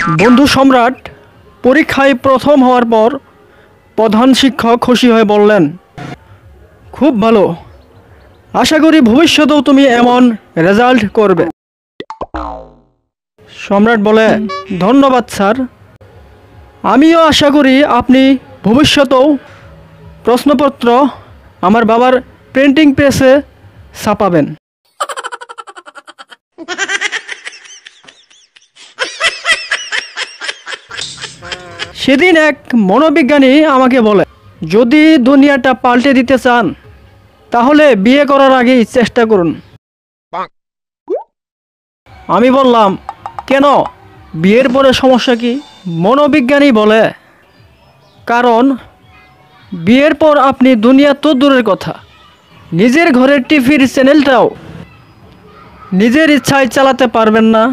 বন্ধু সম্রাট পরীক্ষায় প্রথম হওয়ার পর প্রধান শিক্ষক খুশি হয়ে বললেন, খুব ভালো, আশা করি ভবিষ্যতেও তুমি এমন রেজাল্ট করবে। সম্রাট বলে, ধন্যবাদ স্যার, আমিও আশা করি আপনি ভবিষ্যতেও প্রশ্নপত্র আমার বাবার প্রিন্টিং প্রেসে ছাপাবেন। সেদিন এক মনোবিজ্ঞানী আমাকে বলে, যদি দুনিয়াটা পাল্টে দিতে চান তাহলে বিয়ে করার আগেই চেষ্টা করুন। আমি বললাম, কেন, বিয়ের পরে সমস্যা কি? মনোবিজ্ঞানী বলে, কারণ বিয়ের পর আপনি দুনিয়া তো দূরের কথা, নিজের ঘরের টিভির চ্যানেলটাও নিজের ইচ্ছায় চালাতে পারবেন না।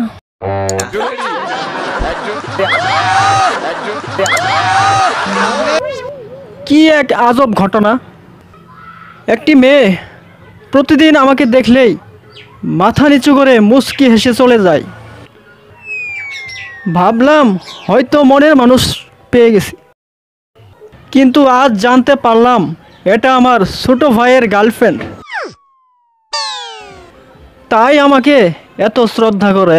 কি এক আজব ঘটনা! একটি মেয়ে প্রতিদিন আমাকে দেখলেই মাথা নিচু করে মুচকি হেসে চলে যায়। ভাবলাম হয়তো মনের মানুষ পেয়ে গেছি, কিন্তু আজ জানতে পারলাম এটা আমার ছোট ভাইয়ের গার্লফ্রেন্ড, তাই আমাকে এত শ্রদ্ধা করে।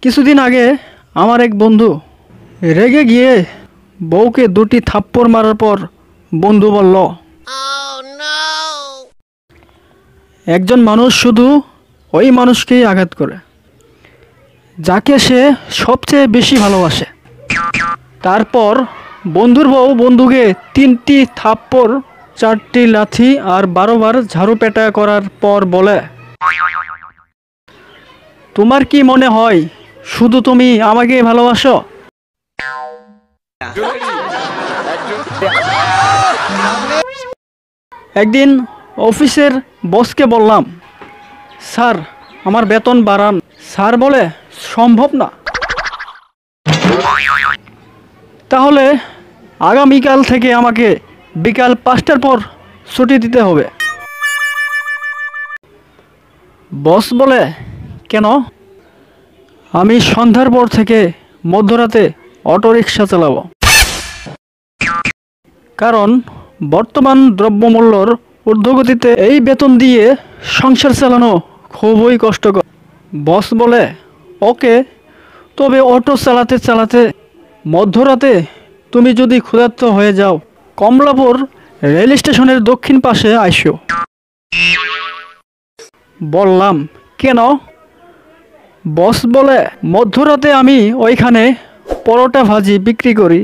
কিছুদিন আগে আমার এক বন্ধু রেগে গিয়ে বউকে দুটি থাপ্পড় মারার পর বন্ধু বলল, একজন মানুষ শুধু ওই মানুষকেই আঘাত করে যাকে সে সবচেয়ে বেশি ভালোবাসে। তারপর বন্ধুর বউ বন্ধুকে 3টি থাপ্পড়, 4টি লাথি আর 12 বার ঝাড়ু পেটা করার পর বলে, তোমার কি মনে হয় শুধু তুমি আমাকে ভালোবাসো? একদিন অফিসের বসকে বললাম, স্যার আমার বেতন বাড়ান। স্যার বলে, সম্ভব না। তাহলে আগামীকাল থেকে আমাকে বিকাল 5টার পর ছুটি দিতে হবে। বস বলে, কেন? আমি সন্ধ্যার পর থেকে মধ্যরাতে অটোরিকশা চালাবো, কারণ বর্তমান দ্রব্যমূল্যর ঊর্ধ্বগতিতে এই বেতন দিয়ে সংসার চালানো খুবই কষ্টকর। বস বলে, ওকে, তবে অটো চালাতে চালাতে মধ্যরাতে তুমি যদি ক্ষুধার্ত হয়ে যাও, কমলাপুর রেল স্টেশনের দক্ষিণ পাশে আইসো। বললাম, কেন? বস বলে, মধ্যরাতে আমি ওইখানে পরোটা ভাজি বিক্রি করি।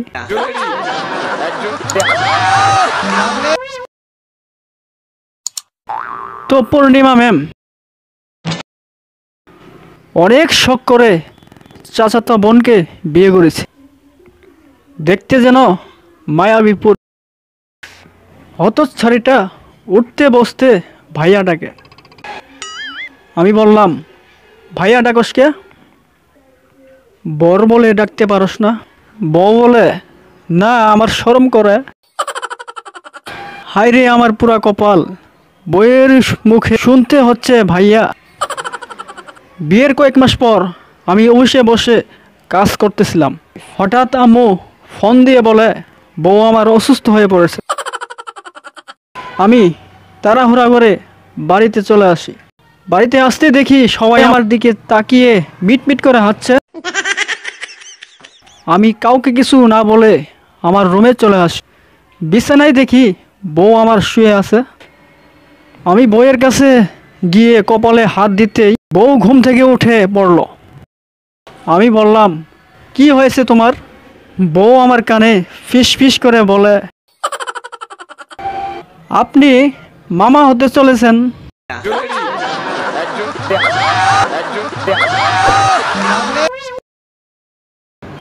তো পূর্ণিমা ম্যাম অনেক শখ করে চাচাতো বোনকে বিয়ে করেছে, দেখতে যেন মায়াবীপুর। হতচ্ছাড়িটা উঠতে বসতে ভাইয়া ডাকে। আমি বললাম, ভাইয়া ডাকসকে? বর বলে ডাকতে পারস না? বউ বলে, না, আমার শরম করে। হায় রে আমার পুরা কপাল, বইয়ের মুখে শুনতে হচ্ছে ভাইয়া। বিয়ের কয়েক মাস পর আমি অফিসে বসে কাজ করতেছিলাম, হঠাৎ আম্মু ফোন দিয়ে বলে বউ আমার অসুস্থ হয়ে পড়েছে। আমি তাড়াহুড়া করে বাড়িতে চলে আসি। বাড়িতে আসতে দেখি সবাই আমার দিকে তাকিয়ে মিটমিট করে হাসছে। আমি কাউকে কিছু না বলে আমার রুমে চলে আসি। বিছানায় দেখি বউ আমার শুয়ে আছে। আমি বউয়ের কাছে গিয়ে কপালে হাত দিতেই বউ ঘুম থেকে উঠে পড়ল। আমি বললাম, কি হয়েছে তোমার? বউ আমার কানে ফিস ফিস করে বলে, আপনি মামা হতে চলেছেন।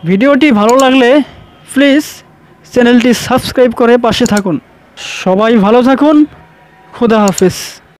ভিডিওটি ভালো লাগলে প্লিজ চ্যানেলটি সাবস্ক্রাইব করে পাশে থাকুন। সবাই ভালো থাকুন। খুদা হাফেজ।